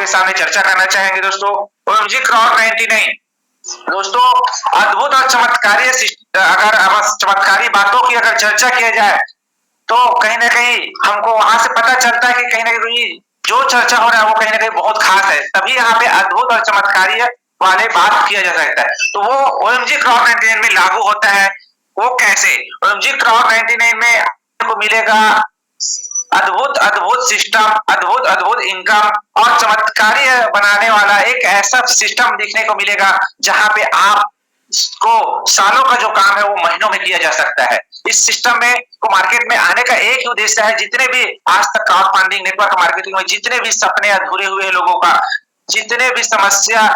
आपके सामने चर्चा करना चाहेंगे दोस्तों। ओएमजी क्रॉस 99 दोस्तों अद्भुत और चमत्कारी अगर चमत्कारी बातों की अगर चर्चा किया जाए तो कहीं न कहीं हमको वहाँ से पता चलता है कि कहीं न कहीं जो चर्चा हो रहा है वो कहीं न कहीं बहुत खास है। तभी यहाँ पे अद्भुत और चमत्कारी वाले बात किया जा सकता है। तो वो ओएमजी क्रॉस 99 में लागू होता है। वो कैसे? ओएमजी क्रॉस 99 में आपको मिलेगा अद्भुत सिस्टम, अद्भुत इनकम और चमत्कारी बनाने वाला एक ऐसा सिस्टम देखने को मिलेगा जहाँ पे आप को सालों का जो काम है वो महीनों में किया जा सकता है। इस सिस्टम में को मार्केट में आने का एक ही उद्देश्य है, जितने भी आज तक क्राउड फंडिंग नेटवर्क मार्केटिंग में जितने भी सपने अधूरे हुए लोगों का, जितने भी समस्या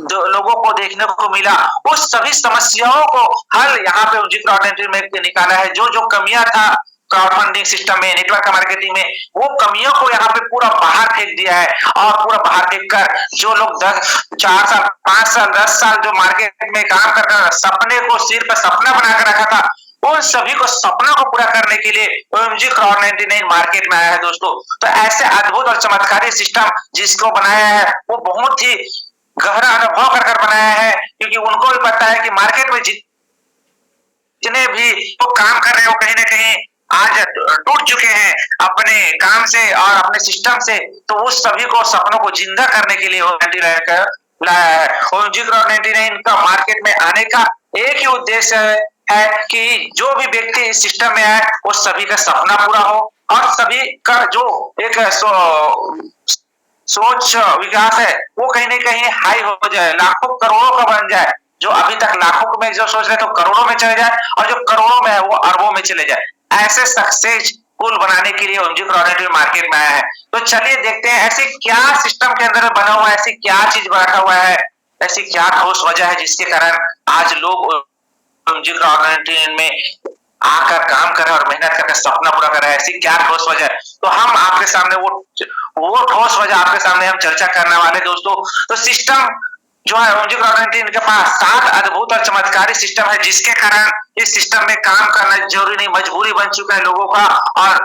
लोगों को देखने को मिला, उस सभी समस्याओं को हल यहाँ पे ओएमजी क्रॉस 99 में निकाला है। जो कमियां था क्राउड फंडिंग सिस्टम में, नेटवर्क मार्केटिंग में, वो कमियों को यहाँ पे पूरा बाहर फेंक दिया है और पूरा बाहर फेंक कर जो लोग 4 साल, 5 साल, 10 साल जो मार्केट में काम कर रहे सपने को सिर पर सपना बना कर रखा था, उन सभी को सपनों को पूरा करने के लिए ओएमजी क्रॉस 99 मार्केट में आया है दोस्तों। तो ऐसे अद्भुत और चमत्कारी सिस्टम जिसको बनाया है वो बहुत ही गहरा अनुभव कर बनाया है, क्योंकि उनको भी पता है कि मार्केट में जितने भी वो काम कर रहे हैं वो कहीं न कहीं आज टूट चुके हैं अपने काम से और अपने सिस्टम से, तो उस सभी को सपनों को जिंदा करने के लिए ओएमजी लाया है। ओएमजी क्रॉस 99 का मार्केट में आने का एक ही उद्देश्य है कि जो भी व्यक्ति इस सिस्टम में आए वो सभी का सपना पूरा हो और सभी का जो एक सोच विकास है वो कहीं न कहीं हाई हो जाए, लाखों करोड़ों का बन जाए। जो अभी तक लाखों में जो सोच रहे तो करोड़ों में चले जाए और जो करोड़ों में है वो अरबों में चले जाए। ऐसे सक्सेसफुल बनाने के लिए ओएमजी क्रॉस 99 मार्केट में आया है। तो चलिए देखते हैं ऐसे क्या सिस्टम के अंदर बना हुआ है, ऐसी क्या चीज रखा हुआ है, ऐसी क्या ठोस वजह है जिसके कारण आज लोग ओएमजी क्रॉस 99 में आकर काम कर रहे हैं और मेहनत करके सपना पूरा कर रहे हैं। ऐसी क्या ठोस वजह है? तो हम आपके सामने वो ठोस वजह आपके सामने हम चर्चा करने वाले दोस्तों। तो सिस्टम जो है ओएमजी क्रॉस 99 के पास 7 अद्भुत और चमत्कारी सिस्टम है जिसके कारण इस सिस्टम में काम करना जरूरी नहीं, मजबूरी बन चुका है लोगों का और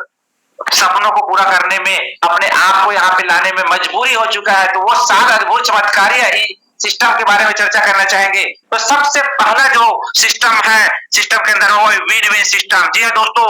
सपनों को पूरा करने में, अपने आप को यहाँ पे लाने में मजबूरी हो चुका है। तो वो 7 अद्भुत चमत्कारी सिस्टम के बारे में चर्चा करना चाहेंगे। तो सबसे पहला जो सिस्टम है, सिस्टम के अंदर वो विन विन सिस्टम। जी हाँ दोस्तों,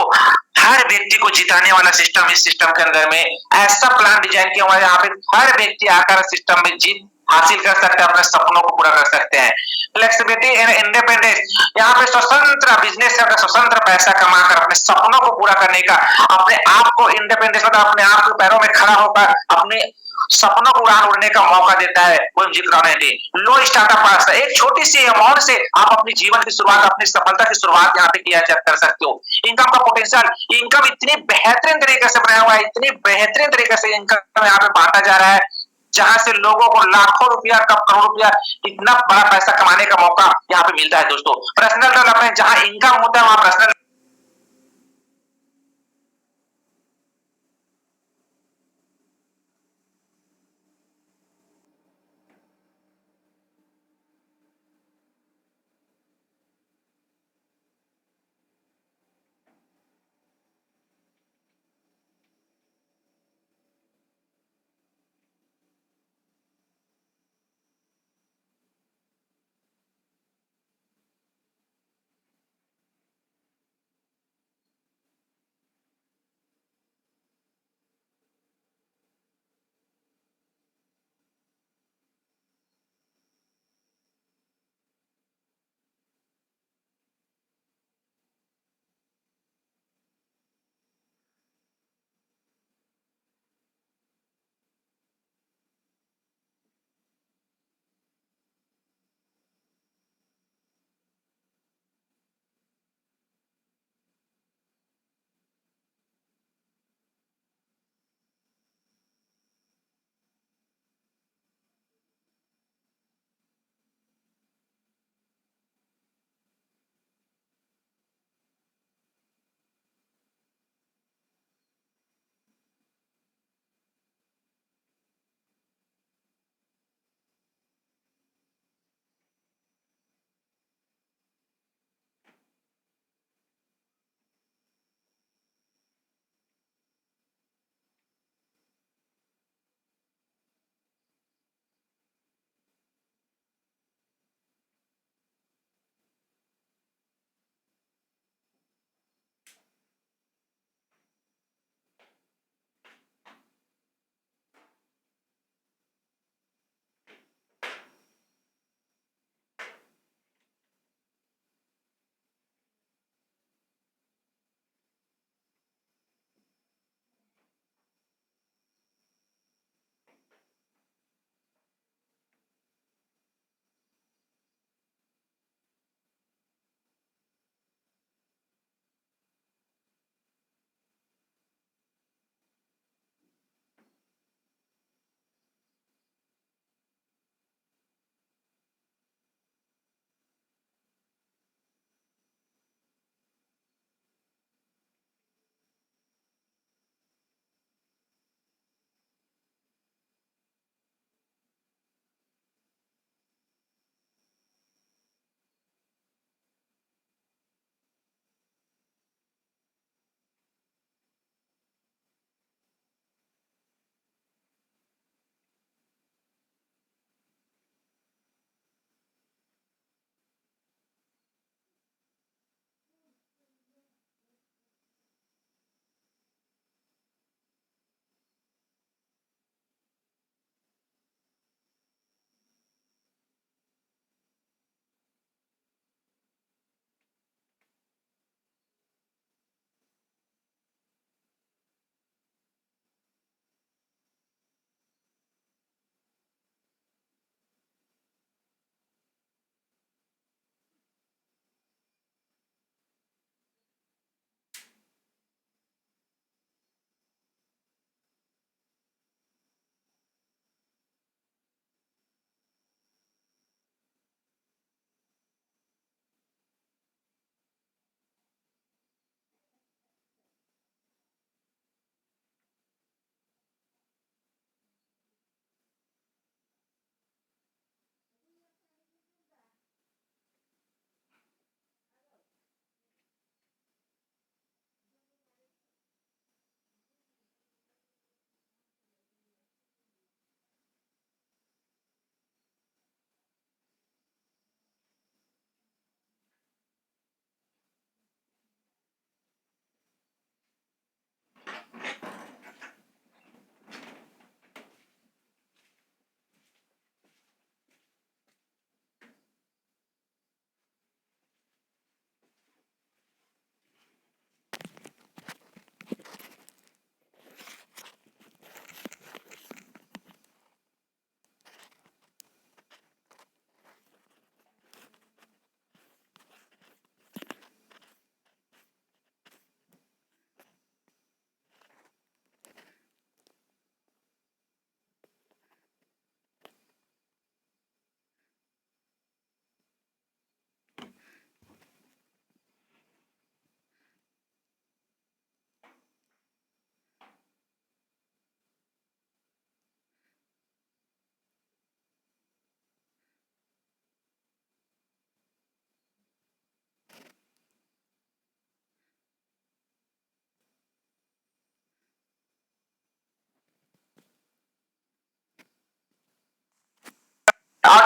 हर व्यक्ति को जिताने वाला सिस्टम इस सिस्टम के अंदर में ऐसा प्लान डिजाइन किया हुआ है यहाँ पे हर व्यक्ति आकर सिस्टम में जीत हासिल कर सकते हैं, अपने सपनों को पूरा कर सकते हैं। फ्लेक्सिबिलिटी एंड इंडिपेंडेंस, यहाँ पे स्वतंत्र बिजनेस करके स्वतंत्र पैसा कमाकर अपने सपनों को पूरा करने का, अपने आप को इंडिपेंडेंस मतलब अपने आप के पैरों में खड़ा होकर अपने सपनों को उड़ान उड़ने का मौका देता है ओएमजी क्रॉस 99। लो स्टार्टअप कॉस्ट, एक छोटी सी अमाउंट से आप अपनी जीवन की शुरुआत, अपनी सफलता की शुरुआत यहाँ पे किया कर सकते हो। इनकम का पोटेंशियल, इनकम इतनी बेहतरीन तरीके से बनाया हुआ है, इतनी बेहतरीन तरीके से इनकम यहाँ पे बांटा जा रहा है जहां से लोगों को लाखों रुपया, करोड़ों रुपया, इतना बड़ा पैसा कमाने का मौका यहाँ पे मिलता है दोस्तों। पर्सनल डेवलपमेंट, जहां इनकम होता है वहां पर्सनल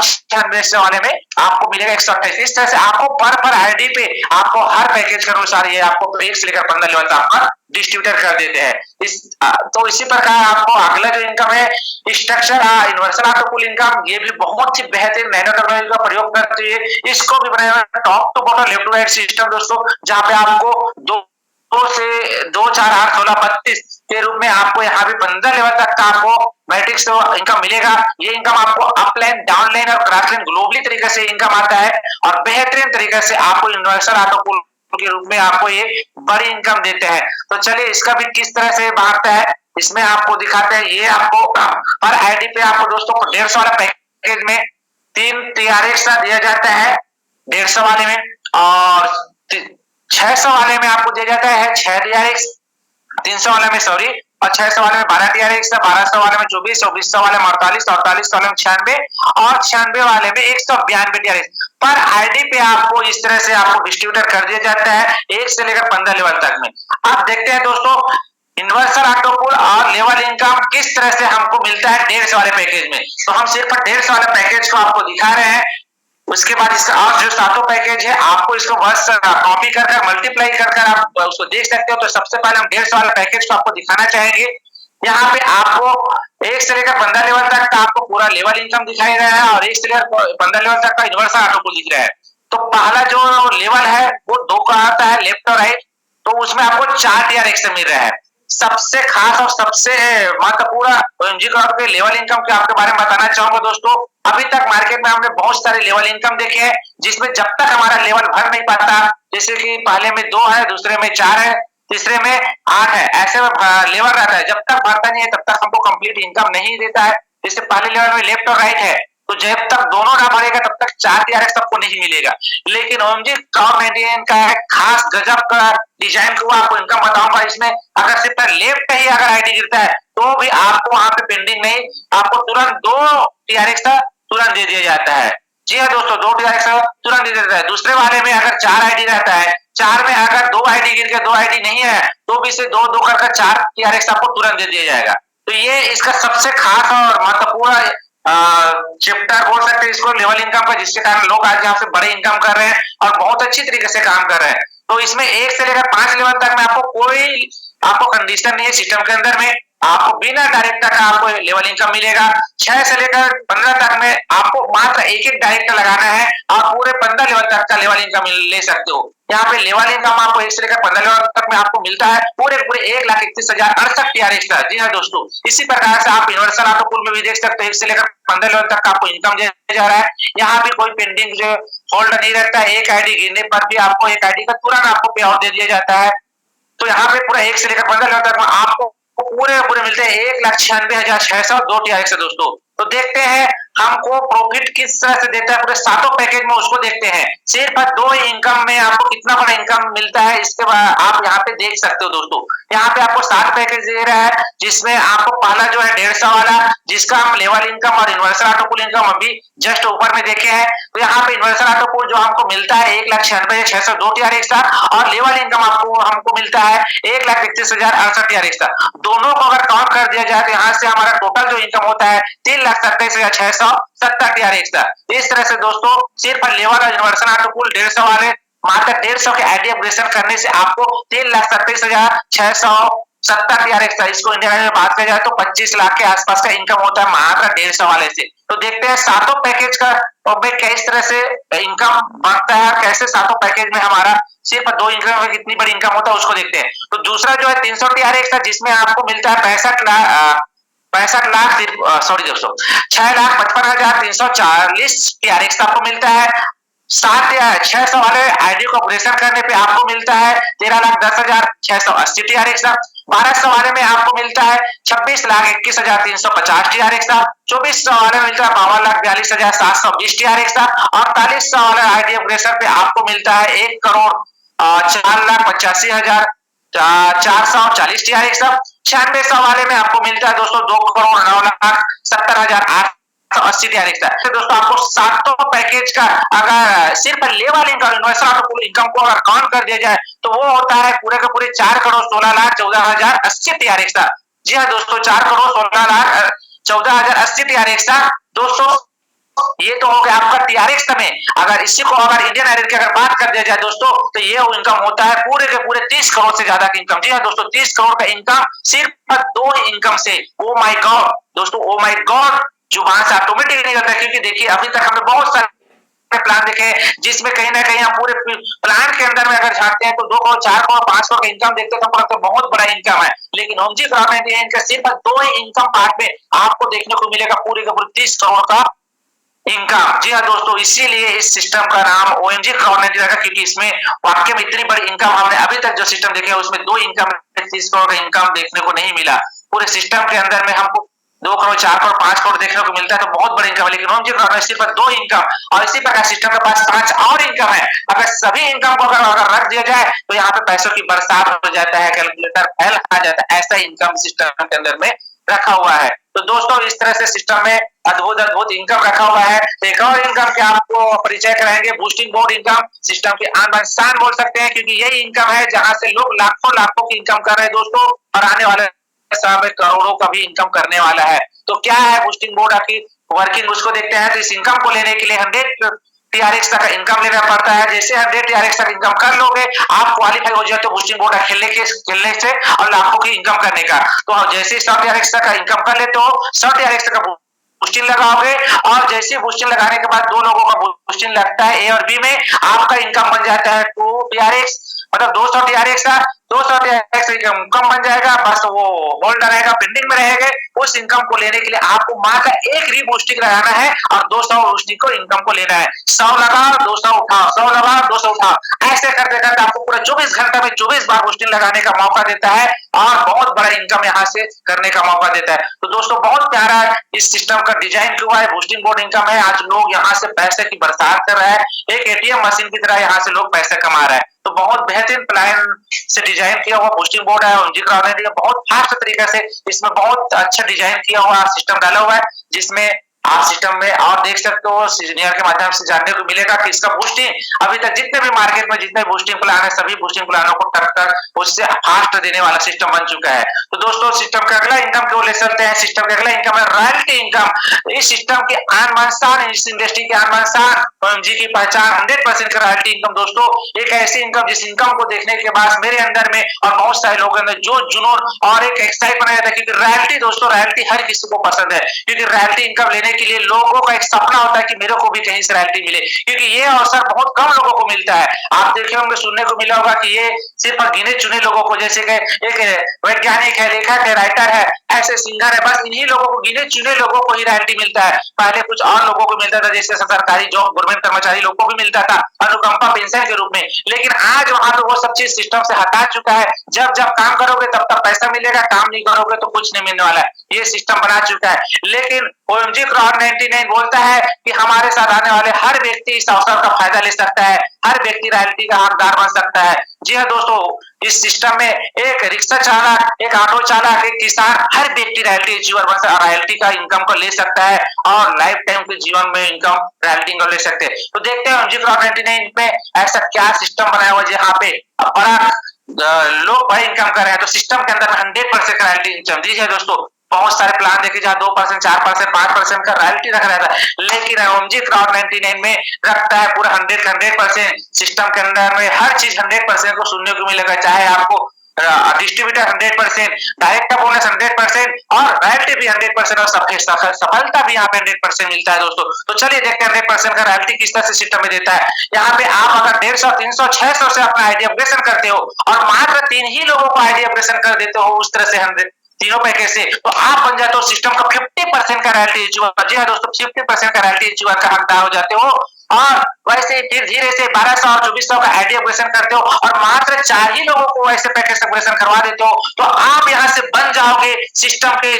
96 वाले में आपको मिलेगा 128। इस तरह से आपको पर आईडी पे आपको हर पैकेज के अनुसार ये आपको 1 से लेकर 15 लेवल तक आपका डिस्ट्रीब्यूटर कर देते हैं। तो इसी प्रकार आपको अगला जो इनकम है structure universal auto pool income, ये भी बहुत ही बेहतरीन नैनो टेक्नोलॉजी का प्रयोग करती है। इसको भी बनाया top to bottom left to right system दोस्तों, जहां पे आपको 2 से 2 4 8 16 32 के रूप में आपको यहाँ पे 15 लेवल तक का आपको मैट्रिक्स इनकम मिलेगा। ये इनकम आपको अपलाइन, डाउनलाइन और क्रॉसलाइन ग्लोबली तरीके से इनकम आता है और बेहतरीन तरीके से आपको यूनिवर्सल ऑटो पूल के रूप में आपको ये बड़ी इनकम देते हैं। तो चलिए इसका भी किस तरह से भागता है इसमें आपको दिखाते हैं। ये आपको हर आईडी पे आपको दोस्तों 150 वाला पैकेज में 3 TRX दिया जाता है 150 वाले में, और 600 वाले में आपको दिया जाता है 6 TRX, 300 वाले में सॉरी, और 600 वाले में 12 TRX, 1200 वाले में 24, 2400 वाले में 48, 48 वाले में 96 और 96 वाले में 192 TRX। पर आईडी पे आपको इस तरह से आपको डिस्ट्रीब्यूटर कर दिया जाता है 1 से लेकर 15 लेवल तक में। अब देखते हैं दोस्तों यूनिवर्सल ऑटो पूल और लेवल इनकम किस तरह से हमको मिलता है 150 वाले पैकेज में। तो हम सिर्फ 150 वाले पैकेज को आपको दिखा रहे हैं। उसके बाद इसका और जो सातों पैकेज है आपको इसको बस कॉपी कर मल्टीप्लाई कर आप उसको देख सकते हो। तो सबसे पहले हम 150 वाले पैकेज को आपको दिखाना चाहेंगे। यहाँ पे आपको 1 से लेकर 15 लेवल तक का आपको पूरा लेवल इनकम दिखाई रहा है और 1 से लेकर 15 लेवल तक का यूनिवर्सल ऑटो पूल दिख रहा है। तो पहला जो लेवल है वो 2 का आता है लेफ्ट और राइट, तो उसमें आपको 4 TRX से मिल रहा है। सबसे खास और सबसे महत्वपूर्ण OMG Crop के लेवल इनकम के आपके बारे में बताना चाहूंगा दोस्तों। अभी तक मार्केट में हमने बहुत सारे लेवल इनकम देखे हैं जिसमें जब तक हमारा लेवल भर नहीं पाता, जैसे कि पहले में 2 है, दूसरे में 4 है, तीसरे में 8 है, ऐसे में लेवल रहता है। जब तक भरता नहीं है तब तक हमको कंप्लीट इनकम नहीं देता है। जैसे पहले लेवल में लेफ्ट और राइट है, तो जब तक दोनों ना भरेगा तब तक 4 TRX सबको नहीं मिलेगा। लेकिन OMG Crop 99 का खास गजब का डिजाइन को आपको इनकम बताऊंगा। इसमें अगर सिर्फ लेफ्ट ही अगर आईडी गिरता है तो भी आपको वहां पे पेंडिंग नहीं, आपको तुरंत 2 TRX तुरंत दे दिया जाता है। जी हाँ दोस्तों, 2 TRX तुरंत दे देता है। दूसरे वाले में अगर 4 आईडी रहता है, 4 में अगर 2 आईडी गिर के 2 आईडी नहीं है तो भी इसे 2 कर 4 TRX आपको तुरंत दे दिया जाएगा। तो ये इसका सबसे खास और महत्वपूर्ण चैप्टर बोल सकते हैं इसको लेवल इनकम का, जिसके कारण लोग आज यहाँ से बड़े इनकम कर रहे हैं और बहुत अच्छी तरीके से काम कर रहे हैं। तो इसमें 1 से लेकर 5 लेवल तक में आपको कंडीशन नहीं है सिस्टम के अंदर में, आपको बिना डायरेक्टर का आपको लेवल इनकम मिलेगा। 6 से लेकर 15 तक में आपको मात्र एक डायरेक्टर लगाना है और पूरे 15 लेवल तक का लेवल इनकम ले सकते हो। यहाँ पे लेवल इनकम आपको 1 से लेकर 15 लेवल तक में आपको मिलता है पूरे 1,31,068 TRX का। जी हाँ दोस्तों, इसी प्रकार से आप यूनिवर्सल ऑटो पूल में भी देख सकते हो 1 से लेकर 15 लेवल तक का आपको इनकम दिया जा रहा है। यहाँ भी कोई पेंडिंग जो होल्ड नहीं रहता है, एक आईडी गिरने पर भी आपको एक आईडी का तुरंत आपको पे आउट दे दिया जाता है। तो यहाँ पे पूरा 1 से लेकर 15 लेवल तक में आपको पूरे मिलते हैं 1,96,600 2 TRX है दोस्तों। तो देखते हैं हमको प्रॉफिट किस तरह से देता है पूरे सातों पैकेज में, उसको देखते हैं। सिर्फ 2 इनकम में आपको कितना बड़ा इनकम मिलता है इसके बाद आप यहाँ पे देख सकते हो दोस्तों। यहाँ पे आपको 7 पैकेज दे रहा है जिसमें आपको पहला जो है 150 वाला, जिसका हम लेवल इनकम और यूनिवर्सल ऑटो पूल इनकम अभी जस्ट ऊपर में देखे हैं। तो यहाँ पे यूनिवर्सल ऑटो पूल जो हमको मिलता है 1,96,600 2 TRX का और लेवल इनकम हमको मिलता है 1,31,068 TRX का। दोनों को अगर काउंट कर दिया जाए तो यहाँ से हमारा टोटल जो इनकम होता है 3,27,670 TRX का। इस तरह से दोस्तों सिर्फ लेवल और यूनिवर्सल ऑटो पूल 150 वाले मात्र 150 के आईडी अपग्रेडेशन करने से आपको 3,27,670 TRX का, इसको इंडिया में बात किया जाए तो 25 लाख के आसपास का इनकम होता है मात्र 150 वाले से। तो देखते हैं सातों पैकेज का किस तरह से इनकम बढ़ता है और कैसे सातों पैकेज में हमारा सिर्फ 2 इनकम में कितनी बड़ी इनकम होता है उसको देखते हैं। तो दूसरा जो है 300 TRX का, जिसमें आपको मिलता है 65 लाख सॉरी दोस्तों 6,55,340 TRX आपको मिलता है। 600 वाले आईडी को अपग्रेडेशन करने पे आपको मिलता है 13,10,680 TRX का। 1200 वाले में आपको मिलता है 26,21,350 TRX का। 2400 वाले में मिलता है 52,42,720 TRX का। 4800 वाले आईडी अपग्रेडेशन पे आपको मिलता है 1,04,85,440 TRX का। 9600 वाले में आपको मिलता है दोस्तों 2,09,70,880 TRX का। तो दोस्तों आपको सातों पैकेज का अगर सिर्फ level income universal auto pool income को अगर काउंट कर दिया जाए तो वो होता है पूरे के पूरे 4,16,14,080 TRX का। जी हाँ दोस्तों, 4,16,14,080 TRX का दोस्तों। ये तो हो गया आपका टीआरएक्स में। अगर इसी को अगर इंडियन आयरन की अगर बात कर दिया जाए दोस्तों, तो ये इनकम होता है पूरे के पूरे 30 करोड़ से ज्यादा की इनकम। जी हाँ दोस्तों, 30 करोड़ का इनकम सिर्फ 2 इनकम से। ओ माय गॉड दोस्तों, ओ माय गॉड, जुबान से ऑटोमेटिक निकलता है। क्योंकि देखिए अभी तक हमने बहुत सारे प्लान देखे हैं जिसमें कहीं ना कहीं हम पूरे प्लान के अंदर में अगर झांकते हैं तो 2 करोड़ 4 करोड़ 5 करोड़ का इनकम देखते हैं तो हमको बहुत बड़ा इनकम है। लेकिन ओमजी क्राउड 99 का सिर्फ 2 ही इनकम पार्ट में आपको देखने को मिलेगा पूरे का पूरे 30 करोड़ का इनकम। जी हाँ दोस्तों, इसीलिए इस सिस्टम का नाम ओएमजी क्राउड 99 रखा, क्योंकि इसमें वाकई में इतनी बड़ी इनकम हमने अभी तक जो सिस्टम देखे उसमें 2 इनकम 30 करोड़ का इनकम देखने को नहीं मिला। पूरे सिस्टम के अंदर में हमको 2 करोड़ 4 करोड़ 5 करोड़ देखने को मिलता है तो बहुत बड़ी इनकम है। लेकिन ओमजी क्राउड में सिर्फ 2 इनकम और इसी प्रकार सिस्टम के पास 5 और इनकम है। अगर सभी इनकम को अगर रख दिया जाए तो यहाँ पे पैसों की बरसात हो जाता है, कैलकुलेटर फेल आ जाता है। ऐसा इनकम सिस्टम के अंदर में रखा हुआ है। तो दोस्तों इस तरह से सिस्टम में अद्भुत इनकम रखा हुआ है। तो एक और इनकम के आपको परिचय कराएंगे, बूस्टिंग बोर्ड इनकम। सिस्टम की आन बान शान बोल सकते हैं, क्योंकि यही इनकम है जहां से लोग लाखों की इनकम कर रहे हैं दोस्तों, और आने वाले समय में करोड़ों का भी इनकम करने वाला है। तो क्या है बूस्टिंग बोर्ड आखिर वर्किंग, उसको देखते हैं। तो इस इनकम को लेने के लिए 100 टीआरएक्स तक इनकम लेना पड़ता है। जैसे 100 टीआरएक्स तक इनकम कर लोगे, आप क्वालिफाई हो जाते हो बूस्टिंग बोर्ड खेलने से और लाखों की इनकम करने का। तो जैसे 100 टीआरएक्स तक इनकम कर लेते हो, 100 टीआरएक्स तक बूस्टिंग लगाओगे, और जैसे बूस्टिंग लगाने के बाद 2 लोगों का बूस्टिंग लगता है ए और बी में, आपका इनकम बन जाता है 2 टीआरएक्स, मतलब 200 टीआरएक्स का 200 टीआरएक्स इनकम बन जाएगा। बस वो होल्ड रहेगा, पेंडिंग में रहेगा। उस इनकम को लेने के लिए आपको मात्र एक रीबूस्टिंग लगाना है और 200 बूस्टिंग को इनकम को लेना है। 100 लगाओ 200 उठाओ, 100 लगाओ 200 उठाओ, ऐसे करते करते आपको पूरा 24 घंटा में 24 बार बूस्टिंग लगाने का मौका देता है और बहुत बड़ा इनकम यहाँ से करने का मौका देता है। तो दोस्तों बहुत प्यारा इस सिस्टम का डिजाइन हुआ है, बूस्टिंग बोर्ड इनकम है। आज लोग यहाँ से पैसे की बरसात कर रहा है, एक एटीएम मशीन की तरह यहाँ से लोग पैसे कमा रहा है। तो बहुत बेहतरीन प्लान से डिजाइन किया हुआ बूस्टिंग बोर्ड है। ओमजी क्राउड 99 बहुत फास्ट तरीके से इसमें बहुत अच्छा डिजाइन किया हुआ सिस्टम डाला हुआ है, जिसमें आप सिस्टम में और देख सकते हो सीनियर के माध्यम से जानने को मिलेगा कि इसका बूस्टिंग अभी तक जितने भी मार्केट में जितने बूस्टिंग प्लान है सभी बूस्टिंग प्लानों को टक्कर उससे फास्ट देने वाला सिस्टम बन चुका है। तो दोस्तों सिस्टम का अगला इनकम को ले चलते हैं। सिस्टम का अगला इनकम है रॉयल्टी इनकम। इस सिस्टम के आन बान शान, इस इंडस्ट्री के आन बान शान, ओएमजी की पहचान 100% का रॉयल्टी इनकम। दोस्तों एक ऐसी इनकम जिस इनकम को देखने के बाद मेरे अंदर में और बहुत सारे लोगों ने जो जुनून और एक एक्साइट बनाया था, क्योंकि रॉयल्टी दोस्तों रॉयल्टी हर किसी को पसंद है। क्योंकि रॉयल्टी इनकम लेने के लिए लोगों का एक सपना होता है कि मेरे को भी कहीं से रॉयल्टी मिले, क्योंकि ये अवसर बहुत कम लोगों को मिलता है। आप देखे होंगे, सुनने को मिला होगा कि ये सिर्फ गिने चुने लोगों को, जैसे कि एक वैज्ञानिक है, लेखक है, राइटर है, ऐसे सिंगर है, बस इन्हीं लोगों को, गिने चुने लोगों को ही रॉयल्टी मिलता है। पहले कुछ और लोगों को मिलता था, जैसे सरकारी जॉब गवर्नमेंट कर्मचारी लोगों को भी मिलता था अनुकंपा पेंशन के रूप में। लेकिन आज वहां पे वो सब चीज सिस्टम से हटा चुका है। जब जब काम करोगे तब तब पैसा मिलेगा, काम नहीं करोगे तो कुछ नहीं मिलने वाला है, ये सिस्टम बना चुका है। लेकिन ओएमजी क्राउड 99 बोलता है कि हमारे साथ आने वाले हर व्यक्ति इस अवसर का फायदा ले सकता है, हर व्यक्ति रॉयल्टी का हकदार बन सकता है। जी हाँ दोस्तों, इस सिस्टम में एक रिक्शा चालक, एक ऑटो चालक, एक किसान, हर व्यक्ति रॉयल्टी अचीवर बन सकता है, रॉयल्टी का इनकम को ले सकता है और लाइफ टाइम के जीवन में इनकम रॉयल्टी को ले सकते हैं। तो देखते हैं ओएमजी क्राउड 99 में ऐसा क्या सिस्टम बनाया हुआ है जहाँ पे बड़ा लोग बड़े इनकम कर रहे हैं। तो सिस्टम के अंदर 100% रॉयल्टी इनकम। जी है दोस्तों, बहुत सारे प्लान देखे जहाँ 2%, 4%, 5% का रॉयल्टी रख रहा था, लेकिन ओएमजी क्राउड 99 में रखता है पूरा 100%। सिस्टम के अंदर में हर चीज 100% को सुनने को मिलेगा, चाहे आपको डिस्ट्रीब्यूटर 100%, डायरेक्ट बोनस 100% और रॉयल्टी भी 100% और सफलता भी यहाँ पे 100% मिलता है दोस्तों। तो चलिए देखते हैं 100% का रॉयल्टी किस तरह से सिस्टम में देता है। यहाँ पे आप अगर 150, 300, 600 से अपना आईडी अपग्रेडेशन करते हो और मात्र 3 ही लोगों को आईडी अपग्रेडेशन कर देते हो उस तरह से 100 तीनों पैकेज से, तो आप बन जाते हो सिस्टम का 50% का रॉयल्टी अचीवर। जी हाँ दोस्तों, 50% का रॉयल्टी अचीवर का हकदार हो जाते हो। और वैसे फिर धीरे से 1200 और 2400 का आईडी अपग्रेडेशन करते हो और मात्र 4 ही लोगों को वैसे पैकेज अपग्रेडेशन करवा देते हो, तो आप यहाँ से बन जाओगे सिस्टम के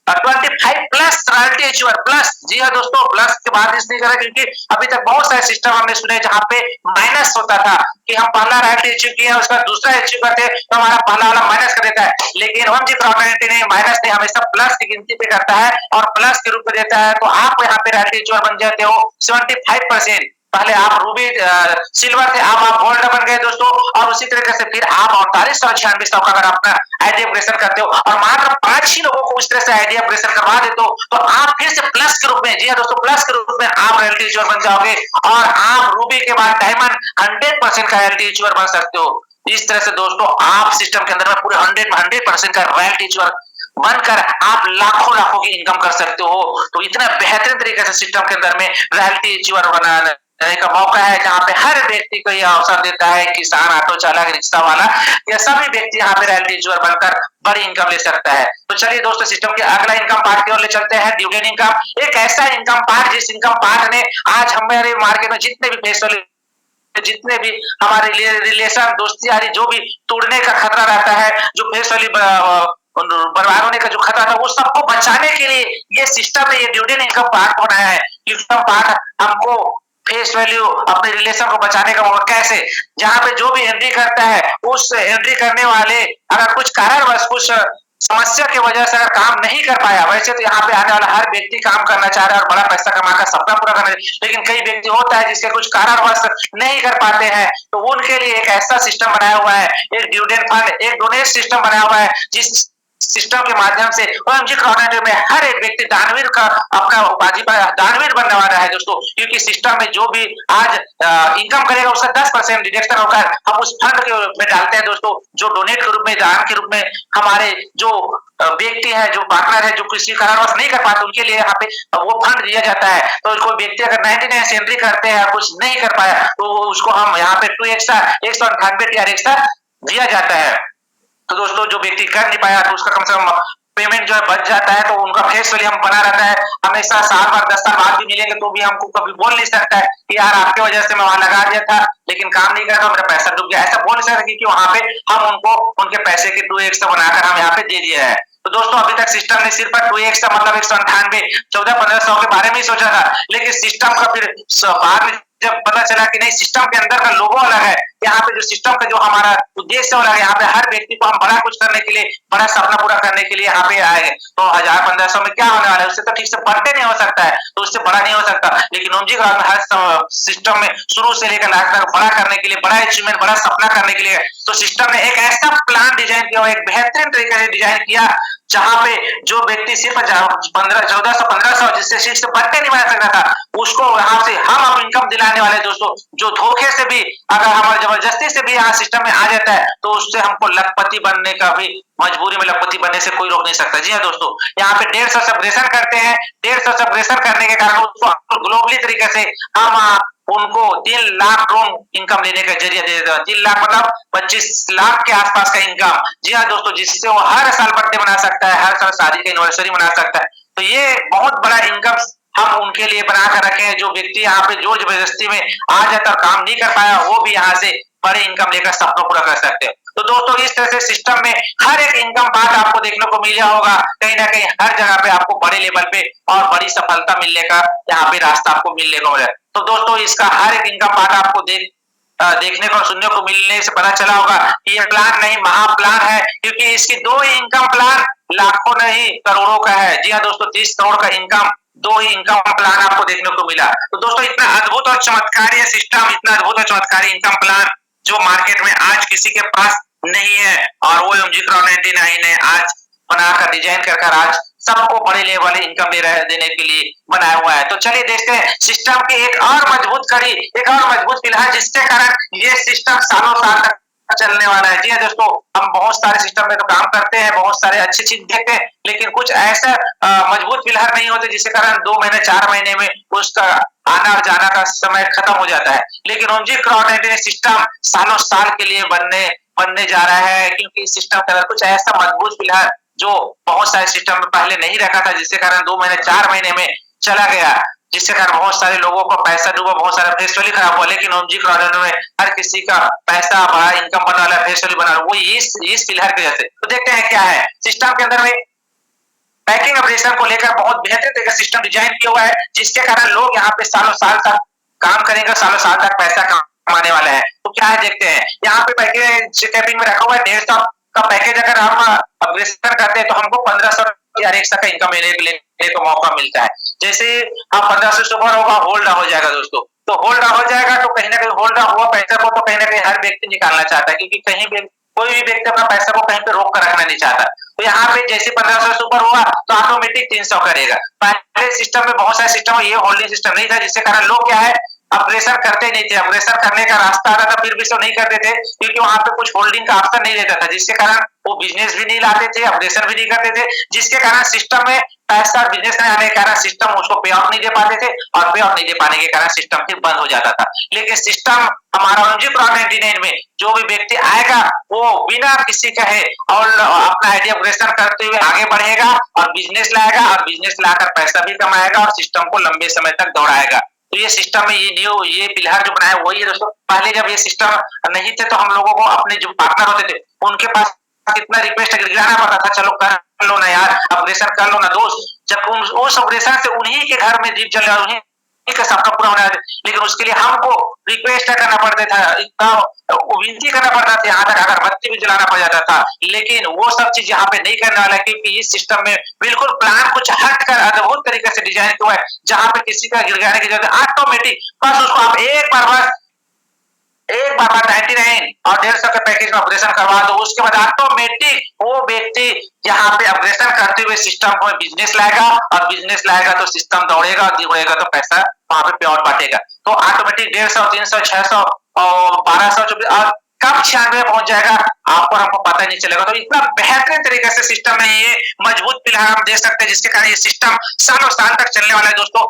25+ रॉयल्टी अचीवर प्लस। जी हाँ दोस्तों, प्लस के बाद इसलिए करा क्योंकि अभी तक बहुत सारे सिस्टम हमने सुने जहाँ पे माइनस होता था कि हम पहला रॉयल्टी अचीव किया उसका दूसरा अचीव करते तो हमारा पहला वाला माइनस कर देता है। लेकिन ओएमजी क्राउड 99 ने माइनस नहीं, हमेशा प्लस की गिनती पे करता है और प्लस के रूप में देता है। तो आप यहाँ पे रॉयल्टी अचीवर बन जाते हो 75%। पहले आप रूबी सिल्वर थे, अब आप गोल्ड बन गए दोस्तों। और उसी तरीके से फिर आप 4896 का अगर अपना आईडी अपग्रेडेशन करते हो और मात्र 5 ही लोगों को उस तरह से आईडी अपग्रेडेशन करवा देते हो, तो आप फिर से प्लस के रूप में, जी हाँ दोस्तों, प्लस के रूप में आप रॉयल्टी इश्यूअर बन जाओगे और आप रूबी के बाद डायमंड 100% का रॉयल्टी इश्यूअर बन सकते हो। इस तरह से दोस्तों आप सिस्टम के अंदर में पूरे 100% का रॉयल्टी इश्यूअर बनकर आप लाखों लाखों की इनकम कर सकते हो। तो इतना बेहतरीन तरीके से सिस्टम के अंदर में रॉयल्टी इश्यूअर बनाने का मौका है, जहाँ पे हर व्यक्ति को यह अवसर देता है, किसान, ऑटो चालक, रिक्शा वाला, यह सभी व्यक्ति यहाँ पे रॉयल्टी इश्यूअर बनकर बड़ी इनकम ले सकता है। तो चलिए दोस्तों, सिस्टम के अगला इनकम पार्ट की ओर ले चलते हैं, डिविडेंड इनकम। एक ऐसा इनकम पार्ट जिस इनकम पार्ट ने आज हमारे मार्केट में जितने भी पैसे, जितने भी हमारे रिलेशन, दोस्ती यारी जो भी तोड़ने का खतरा रहता है, जो फेस वैल्यू बर्बाद होने का जो खतरा था, वो सबको बचाने के लिए ये सिस्टम ने ये डिविडेंड इनकम पार्ट बनाया है। इनकम पार्ट हमको फेस वैल्यू, अपने रिलेशन को बचाने का मौका कैसे, जहाँ पे जो भी एंट्री करता है उस एंट्री करने वाले अगर कुछ कारणवश, कुछ समस्या की वजह से अगर काम नहीं कर पाया, वैसे तो यहाँ पे आने वाला हर व्यक्ति काम करना चाह रहा है और बड़ा पैसा कमाकर सपना पूरा करना है, लेकिन कई व्यक्ति होता है जिसके कुछ कारणवश नहीं कर पाते हैं, तो उनके लिए एक ऐसा सिस्टम बनाया हुआ है, एक डिविडेंड फंड, एक डोनेट सिस्टम बनाया हुआ है, जिस सिस्टम के माध्यम से ओएमजी क्राउड में हर एक व्यक्ति दानवीर का अपना उपाधि पर दानवीर बनने वाला है दोस्तों। क्योंकि सिस्टम में जो भी आज इनकम करेगा उसका 10% डिडक्शन होकर हम उस फंड के में डालते हैं दोस्तों, जो डोनेट के रूप में, दान के रूप में हमारे जो व्यक्ति है, जो पार्टनर है, जो किसी कारणवश नहीं कर पाते, उनके लिए यहाँ पे वो फंड दिया जाता है। तो कोई व्यक्ति अगर 99 से एंट्री करते हैं, कुछ नहीं कर पाया, तो उसको हम यहाँ पे 2 एक्स्ट्रा 198 टीआर एक्स्ट्रा दिया जाता है। तो दोस्तों, जो व्यक्ति कर नहीं पाया तो उसका कम से कम पेमेंट जो है बच जाता है, तो उनका फेस वैल्यू हम बना रहता है। हमेशा साल बाद 10 साल बाद भी मिलेंगे तो भी हमको कभी बोल नहीं सकता है कि यार आपके वजह से मैं वहां लगा दिया था लेकिन काम नहीं कर रहा, मेरा पैसा डूब गया, ऐसा बोल नहीं सकता, क्योंकि वहां पे हम उनको उनके पैसे के 2x बनाकर हम यहाँ पे दे दिया है। तो दोस्तों, अभी तक सिस्टम ने सिर्फ 2x का मतलब 198 14-1500 के बारे में ही सोचा था, लेकिन सिस्टम का फिर बाद में जब पता चला कि नहीं, सिस्टम के अंदर का लोगो अलग है, यहाँ पे जो सिस्टम का जो हमारा उद्देश्य अलग है, यहाँ पे हर व्यक्ति को हम बड़ा कुछ करने के लिए, बड़ा सपना पूरा करने के लिए यहाँ पे आए। तो 1000-1500 में क्या होने वाला है, उससे तो ठीक से बर्थडे नहीं हो सकता है, तो उससे बड़ा नहीं हो सकता, लेकिन ओमजी ग्राउंड में हर सिस्टम में शुरू से लेकर लास्ट तक बड़ा करने के लिए, बड़ा अचीवमेंट, बड़ा सपना करने के लिए, तो सिस्टम ने एक ऐसा प्लान डिजाइन किया, एक बेहतरीन तरीके से डिजाइन किया, जहां पे जो व्यक्ति सिर्फ 1400-1500 जिससे सीट से बर्थडे नहीं बना सकता था, उसको यहाँ से हम अब इनकम दिलाने वाले दोस्तों, जो धोखे से भी, अगर हमारे जबरदस्ती से भी यहाँ सिस्टम में आ जाता है, तो उससे हमको लखपति बनने का भी, मजबूरी में लखपति बनने से कोई रोक नहीं सकता। जी हाँ दोस्तों, यहाँ पे 150 सेलिब्रेशन करते हैं, 150 सेलिब्रेशन करने के कारण उसको ग्लोबली तरीके से हम उनको 3 लाख रूम इनकम लेने का जरिया दे देता है। 3 लाख मतलब 25 लाख के आसपास का इनकम। जी हाँ दोस्तों, जिससे वो हर साल बर्थडे मना सकता है, हर साल शादी का एनिवर्सरी मना सकता है। तो ये बहुत बड़ा इनकम हम उनके लिए बना कर रखे हैं, जो व्यक्ति यहाँ पे जो जबरदस्ती में आ जाता और काम नहीं कर पाया, वो भी यहाँ से बड़े इनकम लेकर सपना पूरा कर सकते हैं। तो दोस्तों, इस तरह से सिस्टम में हर एक इनकम पार्ट आपको देखने को मिल होगा, कहीं ना कहीं हर जगह पे आपको बड़े लेवल पे और बड़ी सफलता मिलने का यहाँ पे रास्ता आपको मिलने को मिला। तो दोस्तों, इसका हर एक इनकम पार्ट आपको देखने को, सुनने को मिलने से पता चला होगा कि ये प्लान नहीं, महा प्लान है, क्योंकि इसकी 2 इनकम प्लान लाखों नहीं करोड़ों का है। जी हाँ दोस्तों, 30 करोड़ का इनकम, 2 ही इनकम प्लान आपको देखने को मिला। तो दोस्तों, इतना अद्भुत और चमत्कारी सिस्टम, इतना अद्भुत और चमत्कारी इनकम प्लान जो मार्केट में आज किसी के पास नहीं है, और वो ओएमजी क्राउड 99 ने आज बनाकर, डिजाइन कर आज सबको बड़े लेवल इनकम देने के लिए बनाया हुआ है। तो चलिए देखते हैं सिस्टम की एक और मजबूत कड़ी, एक और मजबूत पिलर, जिसके कारण ये सिस्टम सालों साल तक चलने वाला है। जी हाँ दोस्तों, हम बहुत सारे सिस्टम में तो काम करते हैं, बहुत सारे अच्छी चीज देखते हैं, लेकिन कुछ ऐसा मजबूत पिलर नहीं होते जिसके कारण 2 महीने 4 महीने में उसका आना और जाना का समय खत्म हो जाता है। लेकिन ओमजी क्राउड 99 सिस्टम सालों साल के लिए बनने जा रहा है, क्योंकि इस सिस्टम के अंदर कुछ ऐसा मजबूत पिलर जो बहुत सारे सिस्टम में पहले नहीं रखा था, जिसके कारण 2 महीने 4 महीने में चला गया, जिसके कारण बहुत सारे लोगों का पैसा डूबा, बहुत सारा फेस वैल्यू खराब हुआ। लेकिन ओमजी क्राउड में हर किसी का पैसा बड़ा, इनकम बनने वाला, फेस वैल्यू बना, वो इस पिलर की वजह से। तो देखते हैं क्या है सिस्टम के अंदर में। पैकिंग ऑपरेशन को लेकर बहुत बेहतर तरीके से सिस्टम डिजाइन किया हुआ है, जिसके कारण लोग यहाँ पे सालों साल तक काम करेंगे, सालों साल तक पैसा कमाने वाले हैं। तो क्या है देखते हैं, यहाँ पे पैकिंग में रखा हुआ है 150 का पैकेज। अगर हम अपग्रेडेशन करते हैं तो हमको 1500 या 100 का इनकम लेने को मौका मिलता है। जैसे हम 1500 से ऊपर होगा, होल्ड हो जाएगा दोस्तों, तो होल्ड हो जाएगा, तो कहीं ना कहीं होल्ड हुआ पैसा को तो कहीं ना कहीं हर व्यक्ति निकालना चाहता है, क्योंकि कहीं भी कोई भी व्यक्ति अपना पैसा को कहीं पे रोक कर रखना नहीं चाहता। तो यहाँ पे जैसे 1500 से ऊपर हुआ तो ऑटोमेटिक 300 करेगा। पहले सिस्टम में बहुत सारे सिस्टम ये होल्डिंग सिस्टम नहीं था, जिसके कारण लोग क्या है अग्रेसर करते नहीं थे, अग्रेसर करने का रास्ता आता था फिर भी सब नहीं करते थे, क्योंकि वहां पे कुछ होल्डिंग का ऑप्शन नहीं रहता था, जिसके कारण वो बिजनेस भी नहीं लाते थे, अग्रेसर भी नहीं करते थे, जिसके कारण सिस्टम में पैसा बिजनेस नहीं आने के कारण सिस्टम उसको पे ऑफ नहीं दे पाते थे, और पे ऑफ नहीं दे पाने के कारण सिस्टम फिर बंद हो जाता था। लेकिन सिस्टम हमारा 1999 में जो भी व्यक्ति आएगा वो बिना किसी कहे और अपना आइडिया अग्रेसर करते हुए आगे बढ़ेगा और बिजनेस लाएगा, और बिजनेस लाकर पैसा भी कमाएगा और सिस्टम को लंबे समय तक दौड़ाएगा। तो ये सिस्टम में ये पिलर जो बनाया वही है दोस्तों। पहले जब ये सिस्टम नहीं थे तो हम लोगों को अपने जो पार्टनर होते थे उनके पास कितना रिक्वेस्ट गिराना पड़ता था, चलो कर लो ना यार, ऑपरेशन कर लो ना दोस्त। जब उस ऑपरेशन से उन्हीं के घर में दीप जल रहा, उन्हीं का सपना पूरा होना है, लेकिन उसके लिए हमको रिक्वेस्ट करना पड़ता था, इतना विनती करना पड़ता था, यहाँ तक अगरबत्ती भी जलाना पड़ जाता था। लेकिन वो सब चीज यहाँ पे नहीं करने वाला है, क्योंकि इस सिस्टम में बिल्कुल प्लान कुछ हट कर अद्भुत तरीके से डिजाइन किया है, जहाँ पे किसी का गिड़गिड़ाने की जरूरत ऑटोमेटिक बस उसको आप एक बार 99 और 150 के पैकेज में ऑपरेशन करवा दो, उसके बाद ऑटोमेटिक वो व्यक्ति यहाँ पे ऑपरेशन करते हुए सिस्टम को बिजनेस लाएगा, और बिजनेस लाएगा तो सिस्टम दौड़ेगा, और दौड़ेगा तो पैसा वहां पे प्योर बांटेगा। तो ऑटोमेटिक 150, 300, 600 और 1200 और कब 96 पहुंच जाएगा आपको हमको पता ही नहीं चलेगा। तो इतना बेहतरीन तरीके से सिस्टम में ये मजबूत पिलर हम दे सकते हैं, जिसके कारण ये सिस्टम सालों साल तक चलने वाला है दोस्तों,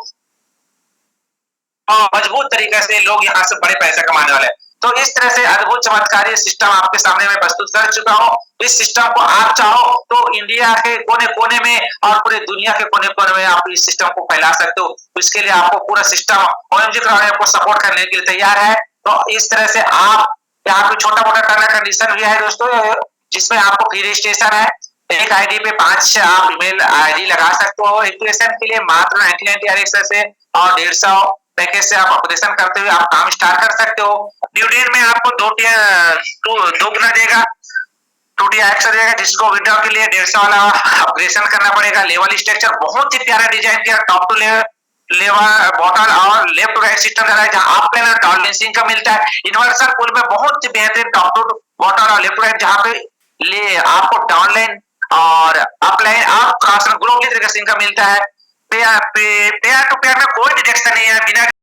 और मजबूत तरीके से लोग यहाँ से बड़े पैसे कमाने वाले हैं। तो इस तरह से अद्भुत चमत्कारी सिस्टम आपके सामने मैं प्रस्तुत कर चुका हूँ। इस सिस्टम को आप चाहो तो इंडिया के कोने-कोने में और पूरे दुनिया के कोने-कोने में आप इस सिस्टम को फैला सकते हो। तो इसके लिए आपको पूरा सिस्टम ओएमजी क्राउड आपको सपोर्ट करने के लिए तैयार है। तो इस तरह से आप यहाँ पे छोटा-मोटा टर्म एंड कंडीशन भी है दोस्तों, जिसमें आपको फ्री रजिस्ट्रेशन है। एक आईडी पे 5 आप ईमेल आईडी लगा सकते हो। रजिस्ट्रेशन के लिए मात्र 99 RX से और 150 पैकेज से आप ऑपरेशन करते हुए आप काम स्टार्ट कर सकते हो। ड्यू डेट में आपको 2 गुना देगा, 2x देगा, जिसको विड्रॉ के लिए 150 वाला ऑपरेशन करना पड़ेगा। लेवल स्ट्रक्चर बहुत ही प्यारा डिजाइन किया, टॉप टू लेवल बॉटल और लेफ्ट टू राइट सिस्टम है, जहां आपको ना डाउन लिंकिंग का मिलता है। यूनिवर्सल पुल में बहुत ही बेहतरीन टॉप टू बॉटल और लेफ्ट टू राइट, जहां पे ले आपको डाउनलाइन और अपलाइन आप क्रॉस ग्लोबली तरीके से इनका मिलता है। पेयर टू पेयर में कोई डिडक्शन नहीं है, बिना